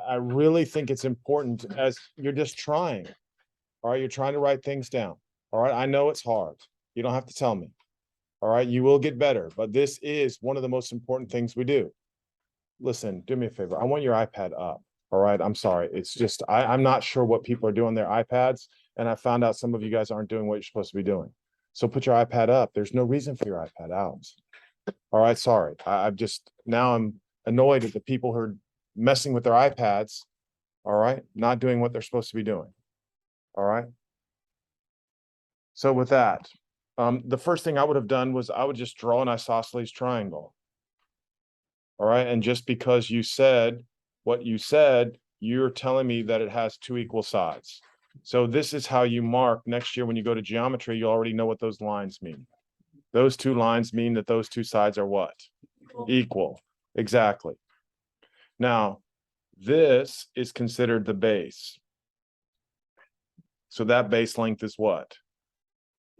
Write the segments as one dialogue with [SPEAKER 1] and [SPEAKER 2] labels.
[SPEAKER 1] I really think it's important as you're just trying. All right, you're trying to write things down. All right, I know it's hard. You don't have to tell me. All right, you will get better, but this is one of the most important things we do. Listen, do me a favor. I want your iPad up. All right, I'm sorry. It's just I'm not sure what people are doing on their iPads, and I found out some of you guys aren't doing what you're supposed to be doing. So put your iPad up. There's no reason for your iPad out. All right, sorry. I'm annoyed at the people who are messing with their iPads. All right, not doing what they're supposed to be doing. All right. So with that, the first thing I would have done was I would just draw an isosceles triangle. All right, and just because you said what you said, you're telling me that it has two equal sides. So this is how you mark next year when you go to geometry, you already know what those lines mean. Those two lines mean that those two sides are what? Equal. Exactly. Now, this is considered the base. So that base length is what?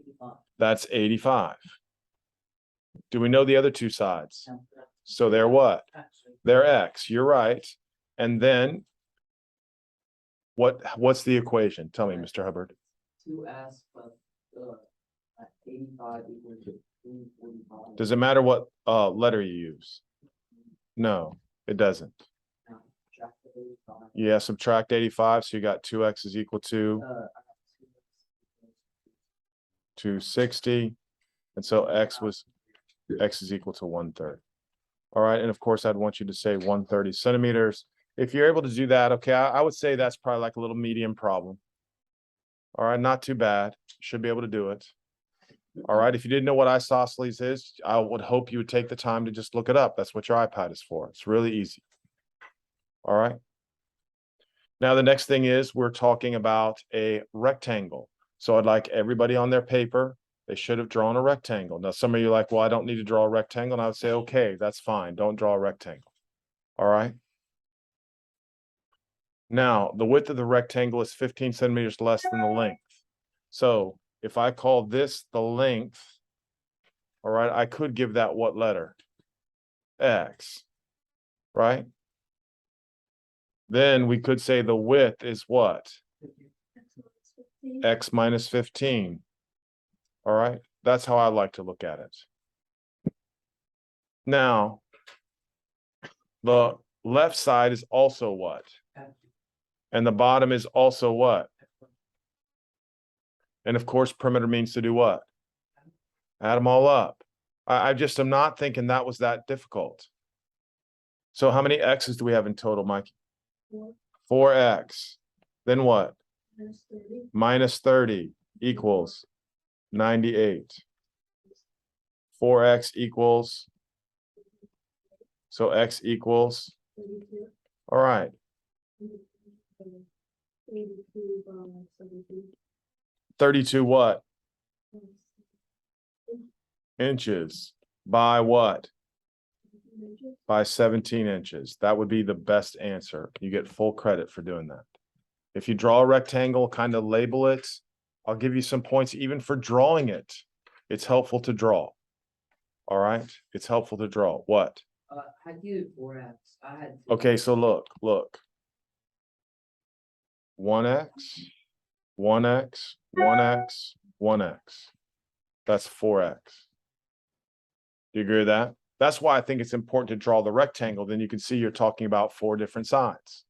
[SPEAKER 2] 85.
[SPEAKER 1] That's 85. Do we know the other two sides? So they're what? They're x. You're right. And then what's the equation? Tell me, Mr. Hubbard.
[SPEAKER 2] 2s plus 85 equals 245.
[SPEAKER 1] Does it matter what letter you use? No, it doesn't. Yeah, subtract 85. So you got 2x is equal to 260. And so x is equal to 1/3. All right. And of course, I'd want you to say 130 centimeters. If you're able to do that, okay, I would say that's probably like a little medium problem. All right, not too bad. Should be able to do it. All right. If you didn't know what isosceles is, I would hope you would take the time to just look it up. That's what your iPad is for. It's really easy. All right. Now, the next thing is we're talking about a rectangle. So I'd like everybody on their paper, they should have drawn a rectangle. Now, some of you are like, well, I don't need to draw a rectangle. And I would say, okay, that's fine. Don't draw a rectangle. All right. Now, the width of the rectangle is 15 centimeters less than the length. So if I call this the length, all right, I could give that what letter? X, right? Then we could say the width is what? X minus 15. All right, that's how I like to look at it. Now, the left side is also what? And the bottom is also what? And of course, perimeter means to do what? Add them all up. I just am not thinking that was that difficult. So how many x's do we have in total, Mike? 4x. Then what? Minus 30 equals 98. 4x equals, so x equals, all right. 32 what? Inches. By what? By 17 inches. That would be the best answer. You get full credit for doing that. If you draw a rectangle, kind of label it, I'll give you some points even for drawing it. It's helpful to draw. All right. It's helpful to draw. What?
[SPEAKER 2] I did 4x. I had
[SPEAKER 1] Okay, so look. 1x, 1x, 1x, 1x. That's 4x. Do you agree with that? That's why I think it's important to draw the rectangle. Then you can see you're talking about 4 different sides.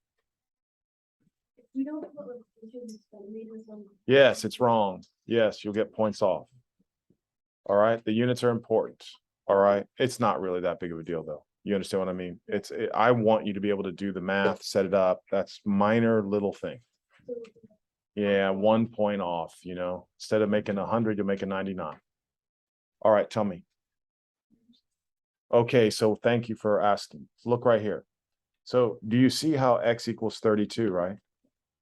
[SPEAKER 1] Yes, it's wrong. Yes, you'll get points off. All right. The units are important. All right. It's not really that big of a deal, though. You understand what I mean? I want you to be able to do the math, set it up. That's minor little thing. Yeah, 1 point off, you know, instead of making 100, you'll make a 99. All right, tell me. Okay, so thank you for asking. Look right here. So do you see how x equals 32, right?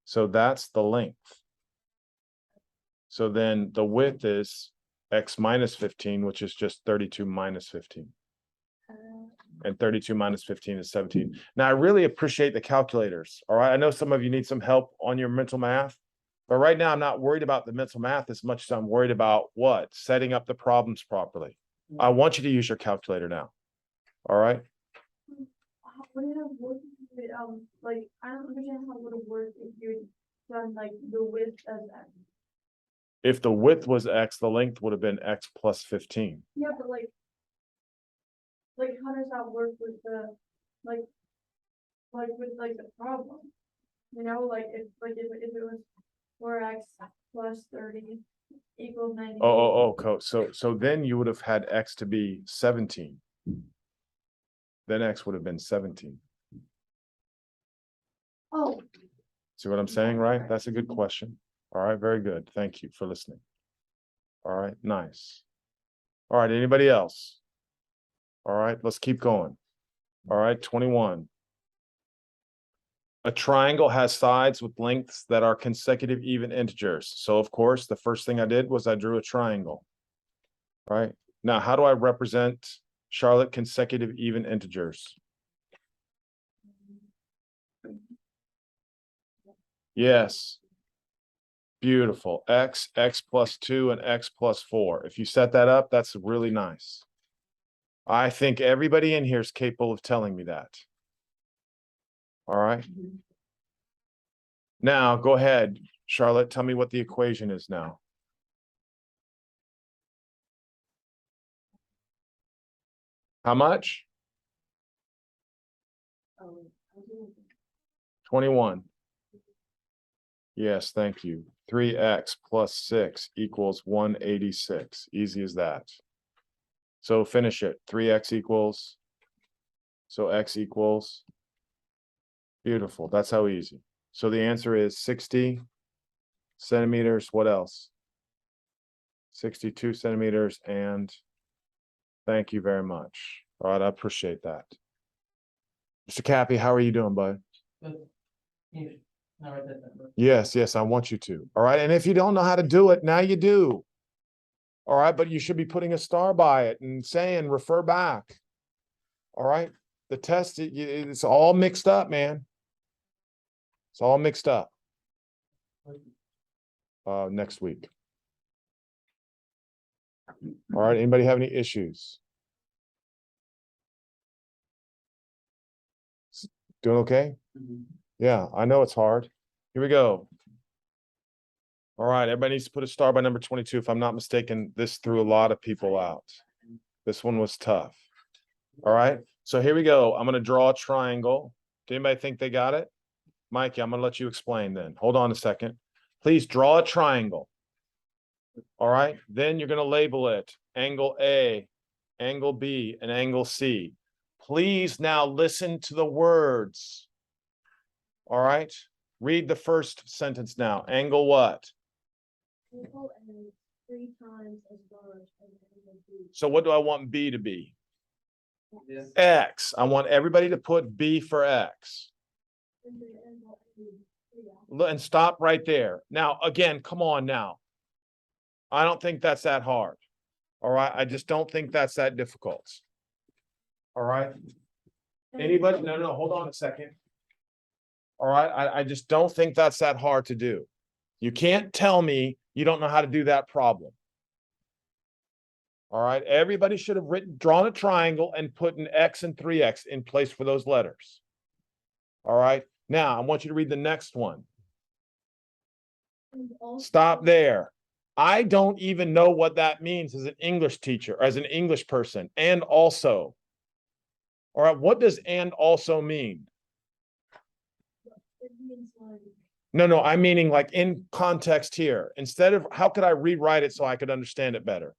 [SPEAKER 1] So that's the length. So then the width is x minus 15, which is just 32 minus 15. And 32 minus 15 is 17. Now, I really appreciate the calculators. All right. I know some of you need some help on your mental math, but right now I'm not worried about the mental math as much as I'm worried about what? Setting up the problems properly. I want you to use your calculator now. All right.
[SPEAKER 3] would it have worked if it, like, I don't understand how it would have worked if you done like the width as X.
[SPEAKER 1] If the width was X, the length would have been X plus 15.
[SPEAKER 3] Yeah, but like how does that work with the, like with like the problem? You know, like if it was 4x plus 30 equals 90.
[SPEAKER 1] So then you would have had X to be 17. Then X would have been 17.
[SPEAKER 3] Oh,
[SPEAKER 1] See what I'm saying, right? That's a good question. All right, very good. Thank you for listening. All right, nice. All right, anybody else? All right, let's keep going. All right, 21. A triangle has sides with lengths that are consecutive even integers. So of course, the first thing I did was I drew a triangle. All right, now how do I represent, Charlotte, consecutive even integers? Yes. Beautiful. X plus 2, and X plus 4. If you set that up, that's really nice. I think everybody in here is capable of telling me that. All right. Now, go ahead, Charlotte. Tell me what the equation is now. How much? 21. Yes, thank you. 3x plus 6 equals 186. Easy as that. So finish it. 3x equals. So x equals. Beautiful. That's how easy. So the answer is 60 centimeters. What else? 62 centimeters. And thank you very much. All right, I appreciate that. Mr. Cappy, how are you doing, bud? Yes, I want you to. All right, and if you don't know how to do it, now you do. All right, but you should be putting a star by it and saying refer back. All right, the test, it's all mixed up, man. It's all mixed up. Next week. All right, anybody have any issues? Doing okay? Yeah, I know it's hard. Here we go. All right, everybody needs to put a star by number 22. If I'm not mistaken, this threw a lot of people out. This one was tough. All right, so here we go. I'm going to draw a triangle. Did anybody think they got it? Mikey, I'm going to let you explain then. Hold on a second. Please draw a triangle. All right, then you're going to label it angle A, angle B, and angle C. Please now listen to the words. All right, read the first sentence now. Angle what?
[SPEAKER 3] angle A 3 times as large as angle B.
[SPEAKER 1] So what do I want B to be?
[SPEAKER 2] Yes.
[SPEAKER 1] X. I want everybody to put B for X.
[SPEAKER 3] And then angle A 3x.
[SPEAKER 1] And stop right there. Now, again, come on now. I don't think that's that hard. All right, I just don't think that's that difficult. All right. Anybody? No, hold on a second. All right, I just don't think that's that hard to do. You can't tell me you don't know how to do that problem. All right, everybody should have drawn a triangle and put an X and 3X in place for those letters. All right, now I want you to read the next one. Stop there. I don't even know what that means as an English teacher, as an English person, and also. All right, what does and also mean?
[SPEAKER 3] It means like.
[SPEAKER 1] No, I'm meaning like in context here. Instead of, how could I rewrite it so I could understand it better?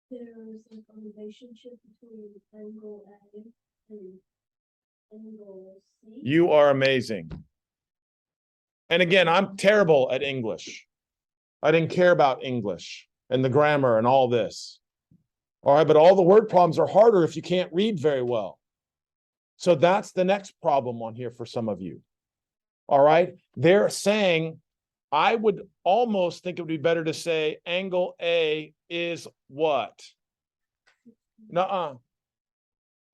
[SPEAKER 3] There's like a relationship between angle A and angle C.
[SPEAKER 1] You are amazing. And again, I'm terrible at English. I didn't care about English and the grammar and all this. All right, but all the word problems are harder if you can't read very well. So that's the next problem on here for some of you. All right, they're saying, I would almost think it would be better to say angle A is what? Nuh-uh.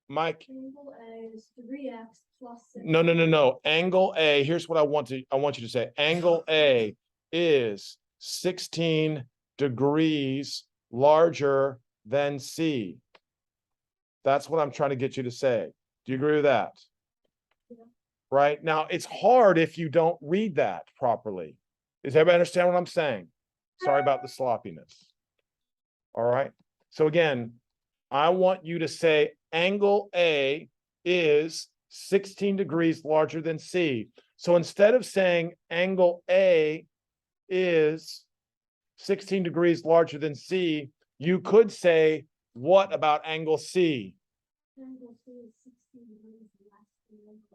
[SPEAKER 1] Mike.
[SPEAKER 3] Angle A is 3x plus 6.
[SPEAKER 1] No. Angle A, here's what I want you to say. Angle A is 16 degrees larger than C. That's what I'm trying to get you to say. Do you agree with that? Right? Now, it's hard if you don't read that properly. Does everybody understand what I'm saying? Sorry about the sloppiness. All right. So again, I want you to say angle A is 16 degrees larger than C. So instead of saying angle A is 16 degrees larger than C, you could say, what about angle C?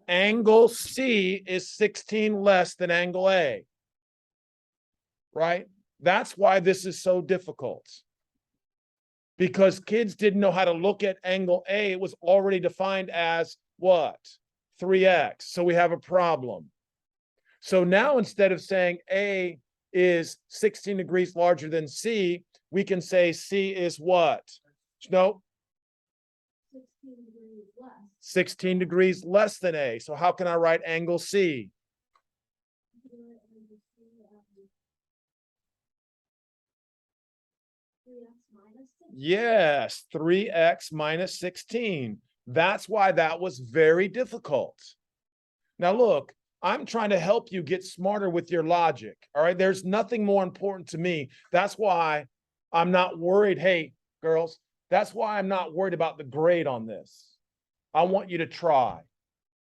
[SPEAKER 1] Angle C is 16 less than angle A. Right? That's why this is so difficult. Because kids didn't know how to look at angle A. It was already defined as what? 3x. So we have a problem. So now instead of saying A is 16 degrees larger than C, we can say C is what? No. 16 degrees less than A. So how can I write angle C? Yes, 3x minus 16. That's why that was very difficult. Now look, I'm trying to help you get smarter with your logic. All right, there's nothing more important to me. That's why I'm not worried. Hey, girls, that's why I'm not worried about the grade on this. I want you to try.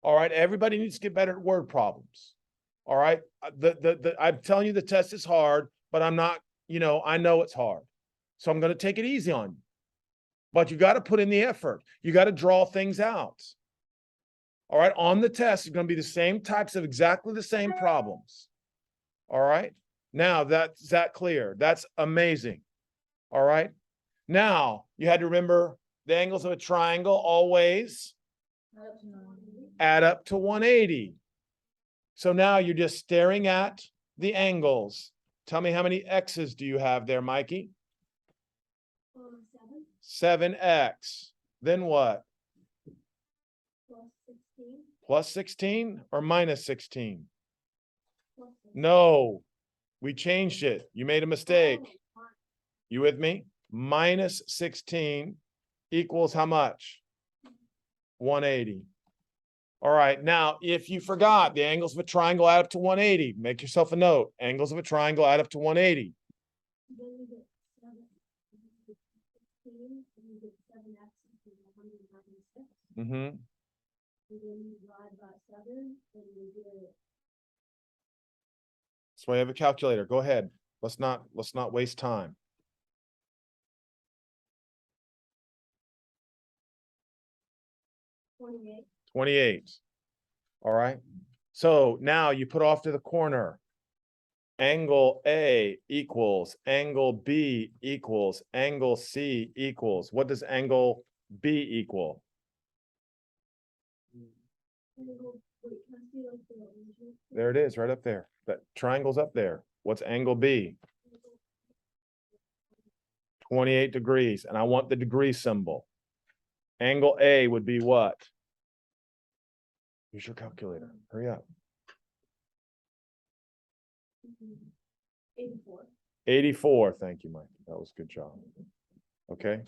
[SPEAKER 1] All right, everybody needs to get better at word problems. All right, I'm telling you the test is hard, but I'm not, I know it's hard. So I'm going to take it easy on you. But you got to put in the effort. You got to draw things out. All right, on the test, it's going to be the same types of exactly the same problems. All right, now is that clear? That's amazing. All right, now you had to remember the angles of a triangle always add up to 180. So now you're just staring at the angles. Tell me how many x's do you have there, Mikey? 7x. Then what? Plus 16 or minus 16? No, we changed it. You made a mistake. You with me? Minus 16 equals how much? 180. All right, now if you forgot, the angles of a triangle add up to 180. Make yourself a note. Angles of a triangle add up to 180. Mm-hmm. That's why I have a calculator. Go ahead. Let's not waste time. $28. All right. So now you put off to the corner. Angle A equals angle B equals angle C equals. What does angle B equal? There it is, right up there. That triangle's up there. What's angle B? 28 degrees. And I want the degree symbol. Angle A would be what? Use your calculator. Hurry up.
[SPEAKER 3] 84.
[SPEAKER 1] 84. Thank you, Mike. That was a good job. Okay.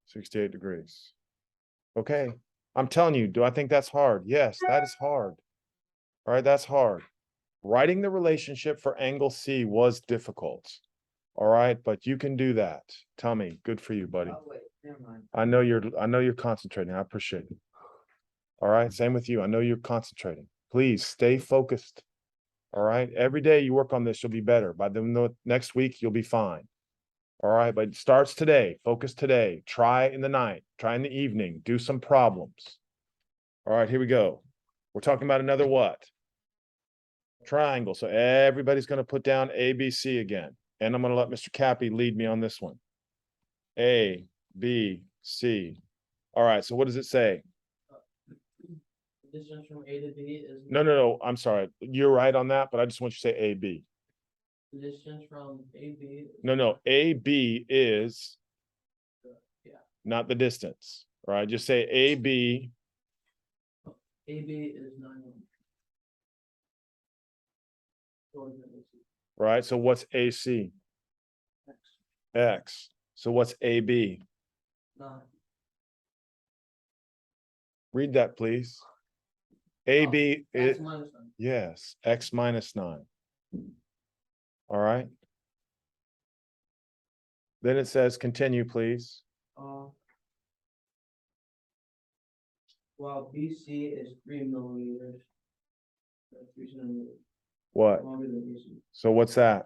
[SPEAKER 1] 68 degrees. Okay. I'm telling you, do I think that's hard? Yes, that is hard. All right, that's hard. Writing the relationship for angle C was difficult. All right, but you can do that. Tell me, good for you, buddy.
[SPEAKER 2] Oh, wait, never mind.
[SPEAKER 1] I know you're concentrating. I appreciate it. All right, same with you. I know you're concentrating. Please stay focused. All right, every day you work on this, you'll be better. By the next week, you'll be fine. All right, but it starts today. Focus today. Try in the night. Try in the evening. Do some problems. All right, here we go. We're talking about another what? Triangle. So everybody's going to put down ABC again. And I'm going to let Mr. Cappy lead me on this one. A, B, C. All right, so what does it say?
[SPEAKER 2] The distance from A to B is.
[SPEAKER 1] No. I'm sorry. You're right on that, but I just want you to say AB.
[SPEAKER 2] The distance from AB.
[SPEAKER 1] No. AB is
[SPEAKER 2] Yeah.
[SPEAKER 1] not the distance. All right, just say AB.
[SPEAKER 2] AB is 9.
[SPEAKER 1] Right, so what's AC? X. So what's AB?
[SPEAKER 2] 9.
[SPEAKER 1] Read that, please. AB is,
[SPEAKER 2] X minus 9.
[SPEAKER 1] yes, X minus 9. All right. Then it says continue, please.
[SPEAKER 2] While BC is 3 millimeters. 3 centimeters.
[SPEAKER 1] What?
[SPEAKER 2] Longer than BC.
[SPEAKER 1] So what's that?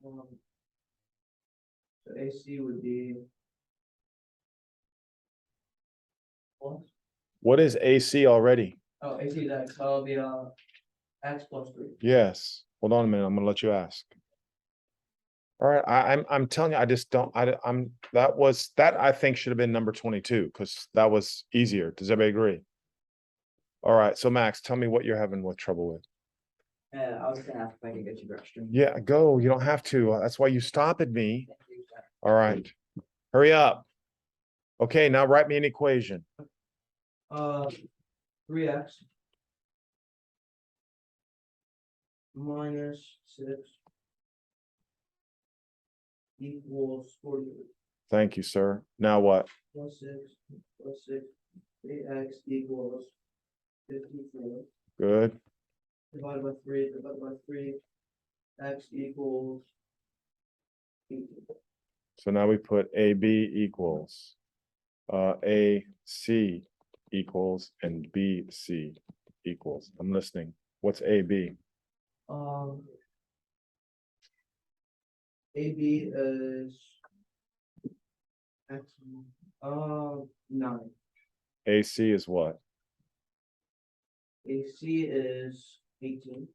[SPEAKER 2] So AC would be. What?
[SPEAKER 1] What is AC already?
[SPEAKER 2] Oh, AC is X, so it'll be X plus 3.
[SPEAKER 1] Yes. Hold on a minute. I'm gonna let you ask. All right, I'm telling you, I just don't, that I think should have been number 22, because that was easier. Does everybody agree? All right, so Max, tell me what you're having with trouble with.
[SPEAKER 2] I was gonna ask if I could get you restroom.
[SPEAKER 1] Yeah, go. You don't have to. That's why you stop at me. All right. Hurry up. Okay, now write me an equation.
[SPEAKER 2] 3x minus 6 equals 48.
[SPEAKER 1] Thank you, sir. Now what?
[SPEAKER 2] Plus 6, 3x equals 54.
[SPEAKER 1] Good.
[SPEAKER 2] Divided by 3, x equals 18.
[SPEAKER 1] So now we put AB equals AC equals and BC equals. I'm listening. What's AB?
[SPEAKER 2] AB is x 9.
[SPEAKER 1] AC is what?
[SPEAKER 2] AC is 18.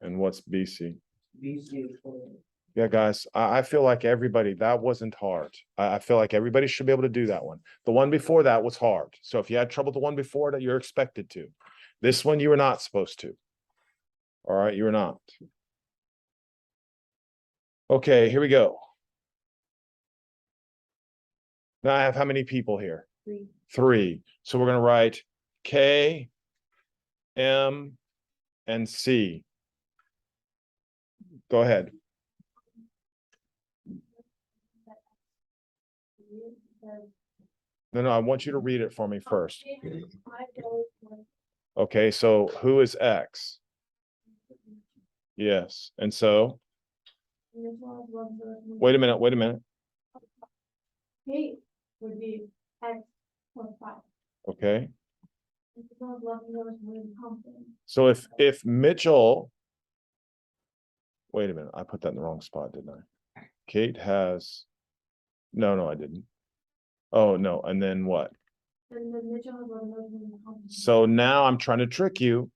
[SPEAKER 1] And what's BC?
[SPEAKER 2] BC is 20.
[SPEAKER 1] Yeah, guys, I feel like everybody, that wasn't hard. I feel like everybody should be able to do that one. The one before that was hard. So if you had trouble with the one before that, you're expected to. This one, you were not supposed to. All right, you were not. Okay, here we go. Now I have how many people here?
[SPEAKER 3] 3.
[SPEAKER 1] 3. So we're going to write K, M, and C. Go ahead. No, I want you to read it for me first. Okay, so who is X? Yes, and so, wait a minute.
[SPEAKER 3] Kate would be X plus 5.
[SPEAKER 1] Okay. So if Mitchell, wait a minute, I put that in the wrong spot, didn't I? Kate has, no, I didn't. Oh, no, and then what?
[SPEAKER 3] And then Mitchell has 11 in common.
[SPEAKER 1] So now I'm trying to trick you.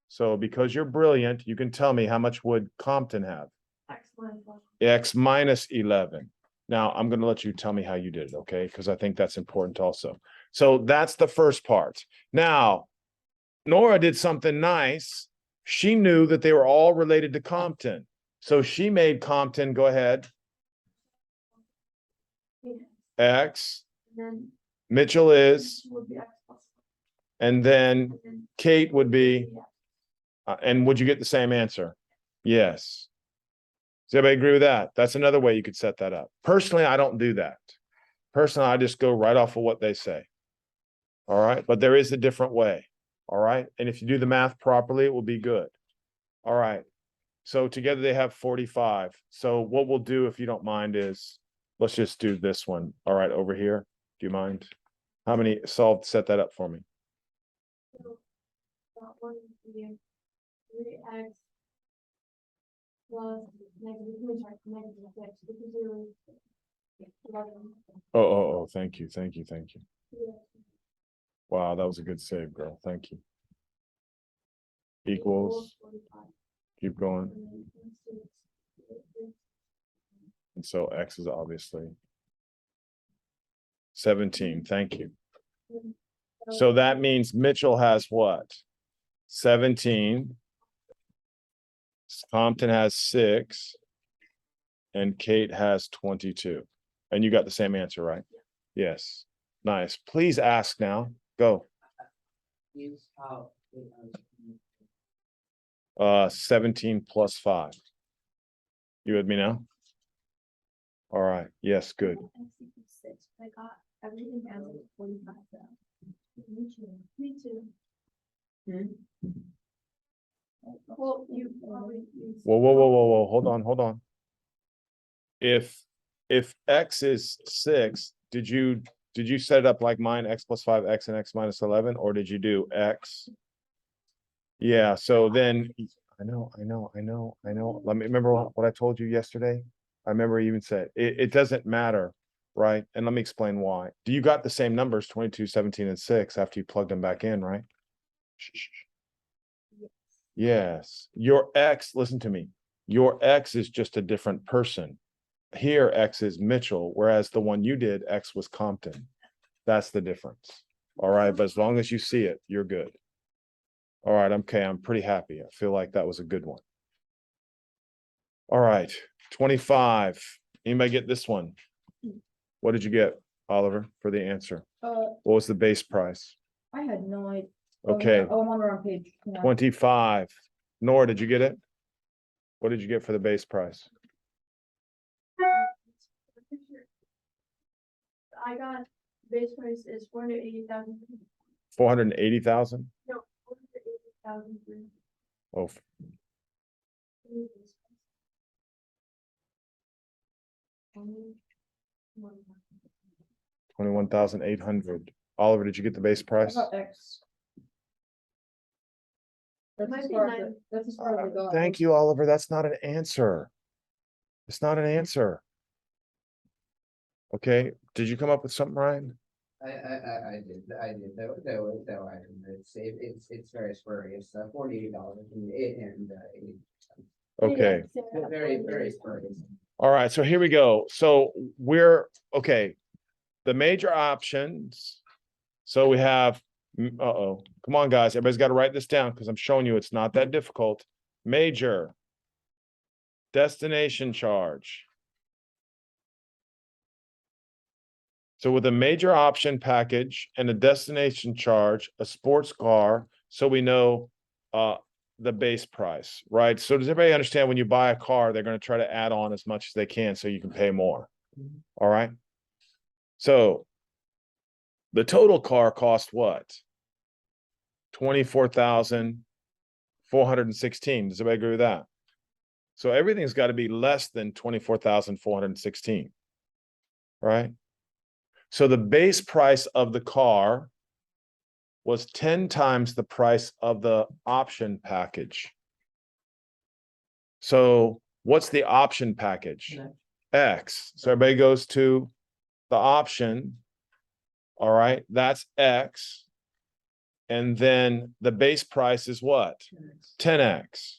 [SPEAKER 1] So because you're brilliant, you can tell me how much would Compton have?
[SPEAKER 3] X minus 1.
[SPEAKER 1] X minus 11. Now I'm going to let you tell me how you did it, okay? Because I think that's important also. So that's the first part. Now, Nora did something nice. She knew that they were all related to Compton. So she made Compton, go ahead, X.
[SPEAKER 3] And then
[SPEAKER 1] Mitchell is,
[SPEAKER 3] would be X plus 1.
[SPEAKER 1] and then
[SPEAKER 3] And then
[SPEAKER 1] Kate would be,
[SPEAKER 3] yeah.
[SPEAKER 1] and would you get the same answer? Yes. Does everybody agree with that? That's another way you could set that up. Personally, I don't do that. Personally, I just go right off of what they say. All right. But there is a different way. All right. And if you do the math properly, it will be good. All right. So together they have 45. So what we'll do, if you don't mind, is let's just do this one. All right. Over here. Do you mind? How many? Set that up for me.
[SPEAKER 3] So that one would be 3x plus negative 6 because it was 11.
[SPEAKER 1] Oh, thank you.
[SPEAKER 3] Yeah.
[SPEAKER 1] Wow, that was a good save, girl. Thank you. Equals,
[SPEAKER 3] 45.
[SPEAKER 1] keep going.
[SPEAKER 3] And then 6.
[SPEAKER 1] And so X is obviously 17. Thank you. So that means Mitchell has what? 17. Compton has 6. And Kate has 22. And you got the same answer, right? Yes. Nice. Please ask now. Go.
[SPEAKER 2] Use how
[SPEAKER 1] 17 plus 5. You with me now? All right, yes, good.
[SPEAKER 3] X equals 6, but I got everything as like 45 though. Me too. Me too. Well, you probably.
[SPEAKER 1] Whoa, hold on. If X is 6, did you set it up like mine, X plus 5, X and X minus 11, or did you do X? Yeah, so then, I know. Let me remember what I told you yesterday. I remember you even said, it doesn't matter, right? And let me explain why. Do you got the same numbers, 22, 17, and 6 after you plugged them back in, right? Yes, your X, listen to me, your X is just a different person. Here, X is Mitchell, whereas the one you did, X was Compton. That's the difference. All right, but as long as you see it, you're good. All right, okay, I'm pretty happy. I feel like that was a good one. All right, 25. Anybody get this one? What did you get, Oliver, for the answer? What was the base price?
[SPEAKER 4] I had no idea.
[SPEAKER 1] Okay,
[SPEAKER 4] Oh, I'm on the wrong page. Hang on.
[SPEAKER 1] 25. Nora, did you get it? What did you get for the base price?
[SPEAKER 3] I got base price is 480,000.
[SPEAKER 1] 480,000?
[SPEAKER 3] No, 480,000.
[SPEAKER 1] Oh, 21,800. Oliver, did you get the base
[SPEAKER 4] I
[SPEAKER 1] price?
[SPEAKER 4] got X. That's
[SPEAKER 3] Might
[SPEAKER 4] as
[SPEAKER 3] be
[SPEAKER 4] far as
[SPEAKER 3] nine.
[SPEAKER 4] that's as far as I got.
[SPEAKER 1] Thank you, Oliver. That's not an answer. It's not an answer. Okay, did you come up with something, Ryan?
[SPEAKER 2] I did, it's very spurious, $48 and,
[SPEAKER 1] Okay,
[SPEAKER 2] very spurious.
[SPEAKER 1] all right, so here we go. So we're, okay, the major options. So we have, uh-oh, come on, guys, everybody's got to write this down because I'm showing you it's not that difficult. Major, destination charge. So with a major option package and a destination charge, a sports car, so we know the base price, right? So does everybody understand when you buy a car, they're going to try to add on as much as they can so you can pay more. All right. So the total car cost what? 24,416. Does everybody agree with that? So everything's got to be less than 24,416. Right? So the base price of the car was 10 times the price of the option package. So what's the option package? X. So everybody goes to the option. All right, that's X. And then the base price is what? 10X.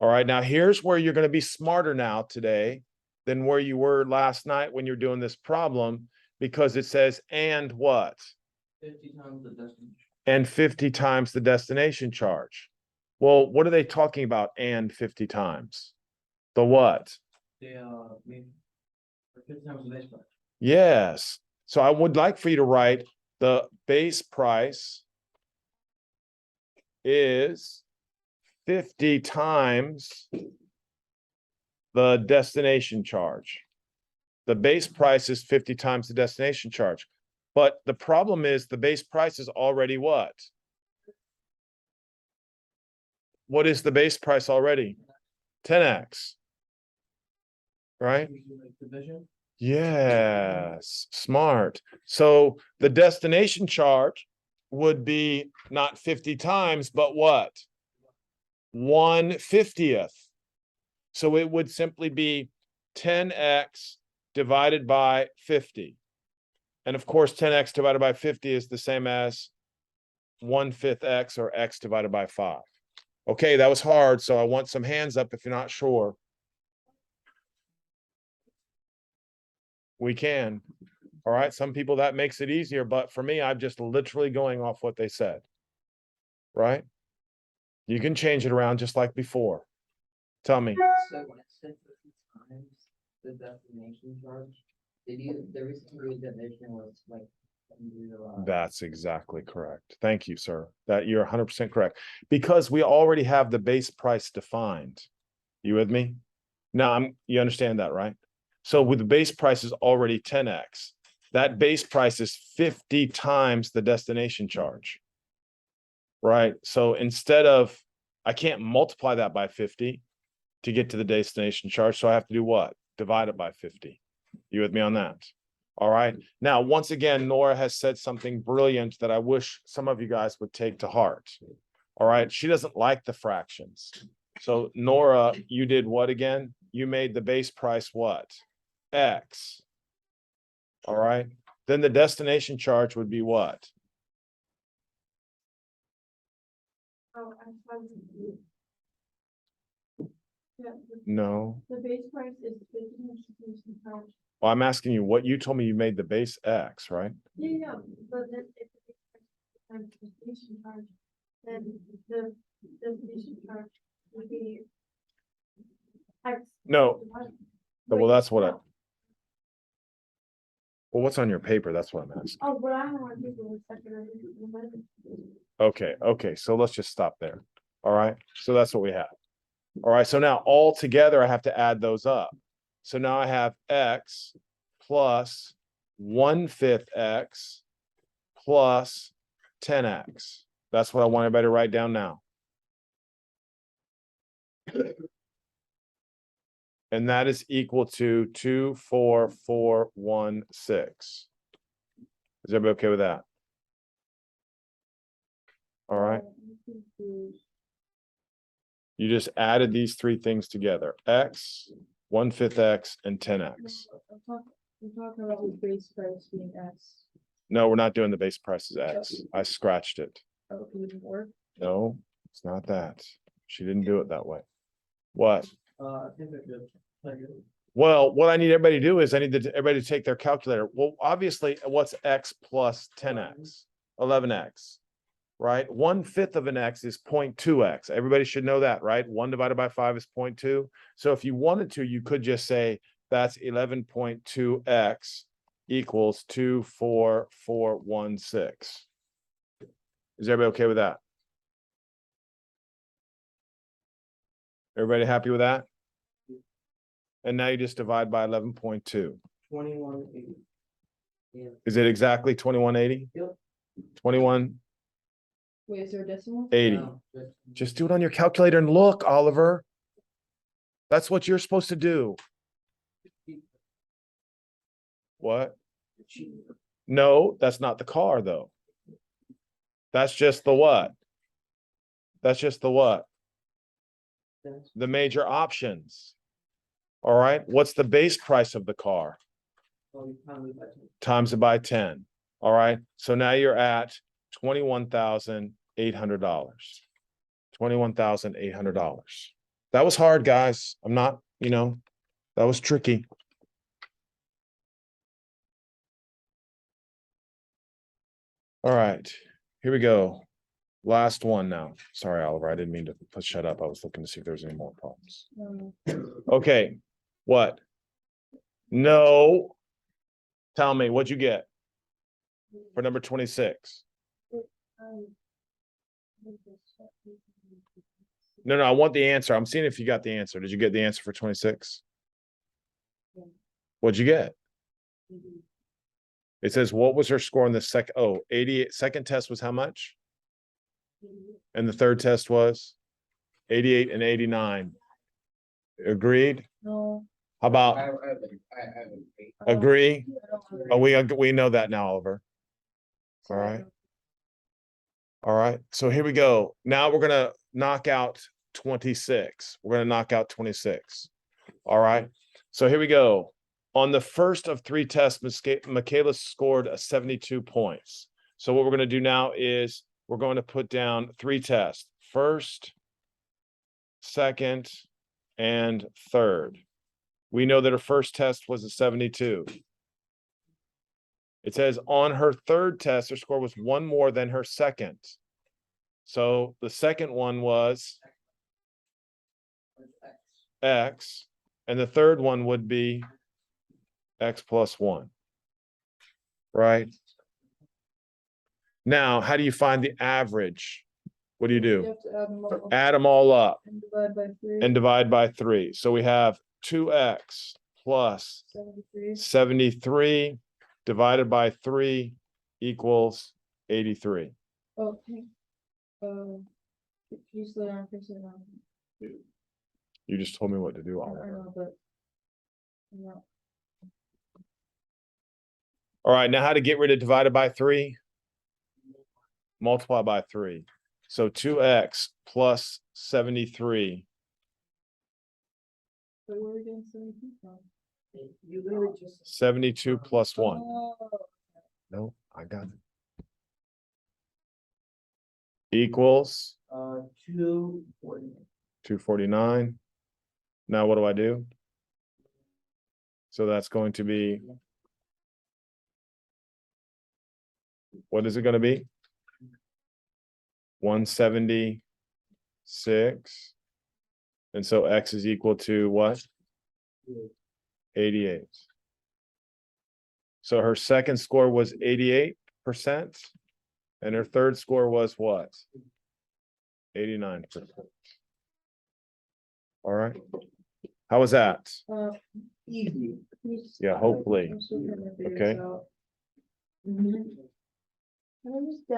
[SPEAKER 1] All right, now here's where you're going to be smarter now today than where you were last night when you're doing this problem, because it says, and what?
[SPEAKER 2] 50 times the destination.
[SPEAKER 1] And 50 times the destination charge. Well, what are they talking about? And 50 times the what?
[SPEAKER 2] They, 50 times the base price.
[SPEAKER 1] Yes. So I would like for you to write the base price is 50 times the destination charge. The base price is 50 times the destination charge. But the problem is the base price is already what? What is the base price already? 10X. Right?
[SPEAKER 2] Division.
[SPEAKER 1] Yes, smart. So the destination charge would be not 50 times, but what? 1/50th. So it would simply be 10X divided by 50. And of course, 10X divided by 50 is the same as 1/5 X, or X divided by 5. Okay, that was hard. So I want some hands up if you're not sure. We can. All right. Some people that makes it easier, but for me, I'm just literally going off what they said. Right? You can change it around just like before. Tell me.
[SPEAKER 2] So when it said 50 times the destination charge, the recent division was like.
[SPEAKER 1] That's exactly correct. Thank you, sir. That you're 100% correct, because we already have the base price defined. You with me? Now, you understand that, right? So with the base price is already 10x. That base price is 50 times the destination charge. Right? So instead of, I can't multiply that by 50 to get to the destination charge. So I have to do what? Divide it by 50. You with me on that? All right. Now, once again, Nora has said something brilliant that I wish some of you guys would take to heart. All right. She doesn't like the fractions. So Nora, you did what again? You made the base price what? X. All right. Then the destination charge would be what?
[SPEAKER 3] Oh, I'm sorry. Yeah,
[SPEAKER 1] No.
[SPEAKER 3] the base price is 50 distribution charge.
[SPEAKER 1] Well, I'm asking you what you told me you made the base X, right?
[SPEAKER 3] Yeah, but then if the base price times the distribution charge, then the distribution charge would be X.
[SPEAKER 1] No. Well,
[SPEAKER 3] Wait,
[SPEAKER 1] that's what I,
[SPEAKER 3] no.
[SPEAKER 1] well, what's on your paper? That's what I'm asking.
[SPEAKER 3] Oh, but I don't want to do the second. I didn't remember.
[SPEAKER 1] Okay, okay, so let's just stop there. All right, so that's what we have. All right, so now all together, I have to add those up. So now I have X plus 1/5 X plus 10X. That's what I want everybody to write down now. And that is equal to 24416. Is everybody okay with that? All right. You just added these three things together, X, 1/5 X, and 10X.
[SPEAKER 4] We're talking about the base price being X.
[SPEAKER 1] No, we're not doing the base price as X. I scratched it.
[SPEAKER 4] Oh, it didn't work.
[SPEAKER 1] No, it's not that. She didn't do it that way. What?
[SPEAKER 2] I think I did.
[SPEAKER 1] Well, what I need everybody to do is I need everybody to take their calculator. Well, obviously, what's X plus 10X? 11X, right? 1/5 of an X is 0.2X. Everybody should know that, right? 1 divided by 5 is 0.2. So if you wanted to, you could just say that's 11.2X equals 24416. Is everybody okay with that? Everybody happy with that? And now you just divide by 11.2.
[SPEAKER 2] 2180. Yeah.
[SPEAKER 1] Is it exactly 2180?
[SPEAKER 2] Yep.
[SPEAKER 1] 2180.
[SPEAKER 4] Wait, is there a decimal?
[SPEAKER 2] No,
[SPEAKER 1] Just do it on your calculator and look, Oliver. That's what you're supposed to do. What? No, that's not the car, though. That's just the what? That's just the what? The major options. All right. What's the base price of the car? Times it by 10. All right. So now you're at $21,800. $21,800. That was hard, guys. I'm not, that was tricky. All right, here we go. Last one now. Sorry, Oliver, I didn't mean to shut up. I was looking to see if there's any more problems. Okay, what? No. Tell me, what'd you get for number 26? No, I want the answer. I'm seeing if you got the answer. Did you get the answer for 26? What'd you get? It says, what was her score in the second? Oh, 88. Second test was how much? And the third test was 88 and 89. Agreed?
[SPEAKER 4] No.
[SPEAKER 1] How about agree? Oh,
[SPEAKER 4] Oh,
[SPEAKER 1] we know that now, Oliver. All right. All right. So here we go. Now we're gonna knock out 26. We're gonna knock out 26. All right. So here we go. On the first of 3 tests, Michaela scored 72 points. So what we're going to do now is we're going to put down 3 tests. First, second, and third. We know that her first test was a 72. It says on her third test, her score was 1 more than her second. So the second one was X, and the third one would be X plus 1, right? Now, how do you find the average? What do you
[SPEAKER 4] You
[SPEAKER 1] do?
[SPEAKER 4] have to add them all
[SPEAKER 1] Add them all up
[SPEAKER 4] and divide by 3.
[SPEAKER 1] and divide by 3. So we have 2X plus
[SPEAKER 4] 73.
[SPEAKER 1] 73 divided by 3 equals 83.
[SPEAKER 4] Okay. Can you slow down for a second?
[SPEAKER 1] You just told me what to do.
[SPEAKER 4] I
[SPEAKER 1] Oliver.
[SPEAKER 4] know, but. No.
[SPEAKER 1] All right, now how to get rid of divided by 3? Multiply by 3. So 2x plus 73.
[SPEAKER 4] But where are we getting 72 from?
[SPEAKER 2] You literally just.
[SPEAKER 1] 72 plus 1.
[SPEAKER 4] Oh,
[SPEAKER 1] No, I got it. Equals
[SPEAKER 2] 240.
[SPEAKER 1] 249. Now what do I do? So that's going to be, what is it going to be? 176. And so x is equal to what? 88. So her second score was 88%. And her third score was what? 89%. All right. How was that?
[SPEAKER 2] Easy.
[SPEAKER 1] Yeah, hopefully.
[SPEAKER 4] I'm still trying to figure
[SPEAKER 1] Okay.
[SPEAKER 4] this out. Can I just